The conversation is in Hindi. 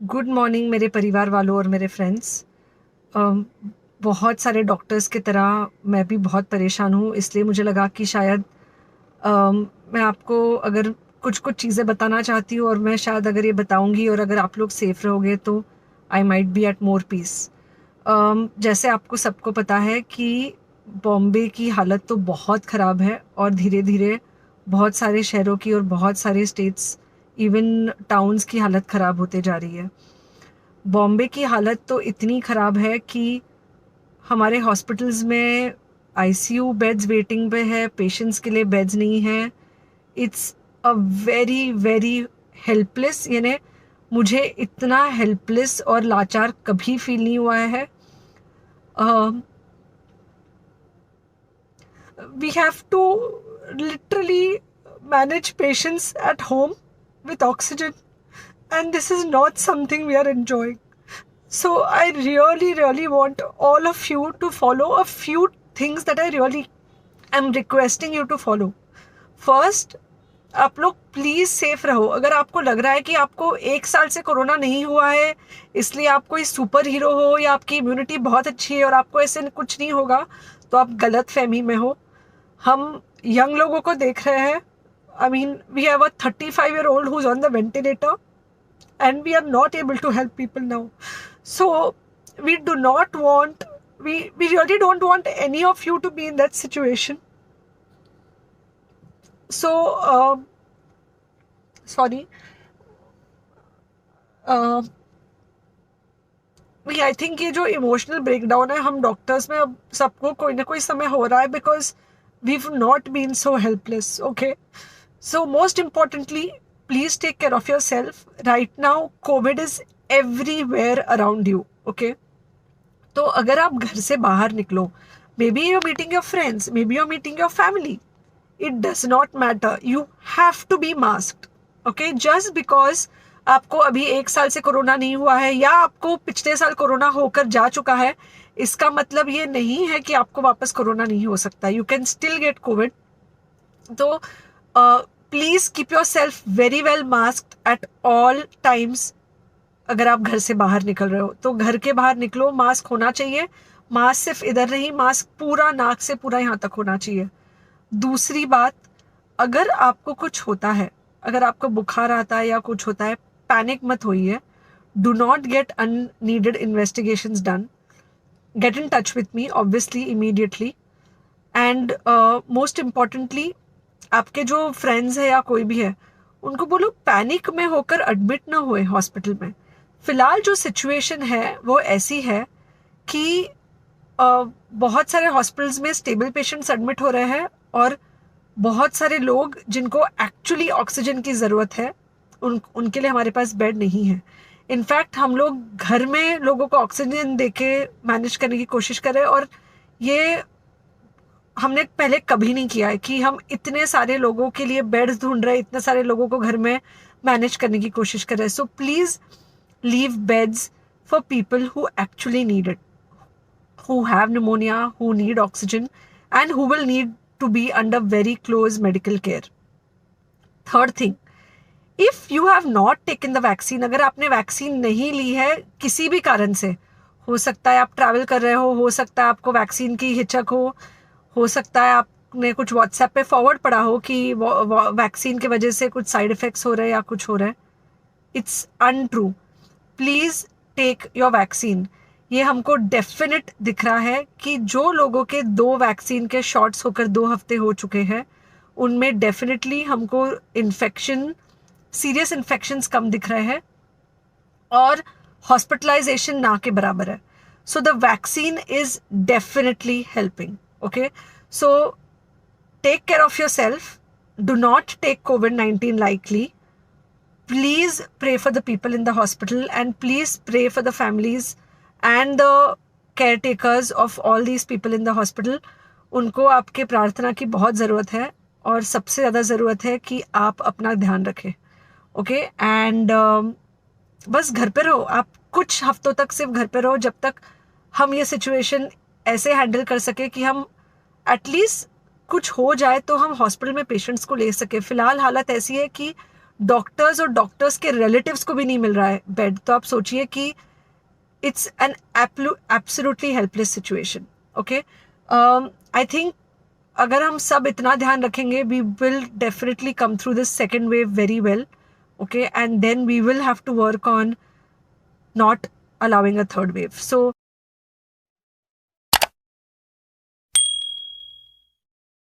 गुड मॉर्निंग मेरे परिवार वालों और मेरे फ्रेंड्स। बहुत सारे डॉक्टर्स की तरह मैं भी बहुत परेशान हूँ, इसलिए मुझे लगा कि शायद मैं आपको अगर कुछ कुछ चीज़ें बताना चाहती हूँ और मैं शायद अगर ये बताऊँगी और अगर आप लोग सेफ रहोगे तो I might be at more peace. जैसे आपको सबको पता है कि बॉम्बे की हालत तो बहुत ख़राब है और धीरे धीरे बहुत सारे शहरों की और बहुत सारे स्टेट्स, इवन टाउन्स की हालत ख़राब होते जा रही है। बॉम्बे की हालत तो इतनी ख़राब है कि हमारे हॉस्पिटल्स में आईसीयू बेड्स वेटिंग पे है, पेशेंट्स के लिए बेड्स नहीं है। It's a very very helpless, यानी मुझे इतना हेल्पलेस और लाचार कभी फील नहीं हुआ है। We have to literally manage patients at home with oxygen, and this is not something we are enjoying. So I really want all of you to follow a few things that I really am requesting you to follow. First, आप लोग प्लीज सेफ रहो। अगर आपको लग रहा है कि आपको 1 साल से कोरोना नहीं हुआ है इसलिए आप कोई सुपर हीरो हो या आपकी इम्यूनिटी बहुत अच्छी है और आपको ऐसे कुछ नहीं होगा, तो आप गलत फहमी में हो। हम यंग लोगों को देख रहे हैं। I mean we have a 35-year-old who's on the ventilator and we are not able to help people now. So we do not want, we really don't want any of you to be in that situation. So sorry, uh, I think ये जो इमोशनल ब्रेकडाउन है हम डॉक्टर्स में अब सबको कोई ना कोई समय हो रहा है, because we not been so helpless. Okay, so most importantly please take care of yourself. Right now COVID is everywhere around you. Okay, तो अगर आप घर से बाहर निकलो, may be you're meeting your friends, may be you're meeting your family, it does not matter, you have to be masked. Okay, just because आपको अभी 1 साल से कोरोना नहीं हुआ है या आपको पिछले साल कोरोना होकर जा चुका है, इसका मतलब ये नहीं है कि आपको वापस कोरोना नहीं हो सकता। You can still get Covid. तो please keep yourself very well masked at all times. अगर आप घर से बाहर निकल रहे हो तो घर के बाहर निकलो, मास्क होना चाहिए। मास्क सिर्फ इधर नहीं, मास्क पूरा नाक से पूरा यहाँ तक होना चाहिए। दूसरी बात, अगर आपको कुछ होता है, अगर आपको बुखार आता है या कुछ होता है, पैनिक मत होइए। Do not get unneeded investigations done. Get in touch with me obviously immediately. And most importantly, आपके जो फ्रेंड्स है या कोई भी है उनको बोलो पैनिक में होकर एडमिट ना हुए हॉस्पिटल में। फिलहाल जो सिचुएशन है वो ऐसी है कि बहुत सारे हॉस्पिटल्स में स्टेबल पेशेंट्स एडमिट हो रहे हैं और बहुत सारे लोग जिनको एक्चुअली ऑक्सीजन की ज़रूरत है उनके लिए हमारे पास बेड नहीं है। इनफैक्ट हम लोग घर में लोगों को ऑक्सीजन देके मैनेज करने की कोशिश कर रहे हैं, और ये हमने पहले कभी नहीं किया है कि हम इतने सारे लोगों के लिए बेड्स ढूंढ रहे हैं, इतने सारे लोगों को घर में मैनेज करने की कोशिश कर रहे हैं। So please leave beds for people who actually need it, who have pneumonia, who need oxygen, and who will need to be under very close medical care. Third thing, if you have not taken the vaccine, अगर आपने वैक्सीन नहीं ली है किसी भी कारण से, हो सकता है आप ट्रैवल कर रहे हो सकता है आपको वैक्सीन की हिचक हो सकता है आपने कुछ व्हाट्सएप पे फॉरवर्ड पढ़ा हो कि वैक्सीन की वजह से कुछ साइड इफेक्ट्स हो रहे हैं या कुछ हो रहा है। It's untrue. Please take your vaccine. ये हमको डेफिनेट दिख रहा है कि जो लोगों के 2 वैक्सीन के शॉट्स होकर 2 हफ्ते हो चुके हैं उनमें डेफिनेटली हमको इन्फेक्शन, सीरियस इन्फेक्शंस कम दिख रहे हैं और हॉस्पिटलाइजेशन ना के बराबर है। So the vaccine is definitely helping. Okay, so take care of yourself. Do not take COVID-19 lightly. Please pray for the people in the hospital and please pray for the families and the caretakers of all these people in the hospital. उनको आपके प्रार्थना की बहुत ज़रूरत है और सबसे ज़्यादा ज़रूरत है कि आप अपना ध्यान रखें। ओके, एंड बस घर पे रहो। आप कुछ हफ्तों तक सिर्फ घर पे रहो जब तक हम ये सिचुएशन ऐसे हैंडल कर सके कि हम एटलीस्ट कुछ हो जाए तो हम हॉस्पिटल में पेशेंट्स को ले सके। फ़िलहाल हालत ऐसी है कि डॉक्टर्स और डॉक्टर्स के रिलेटिव्स को भी नहीं मिल रहा है बेड, तो आप सोचिए कि it's an absolutely helpless situation. Okay, I think अगर हम सब इतना ध्यान रखेंगे, we will definitely come through this second wave very well. Okay, and then we will have to work on not allowing a third wave. So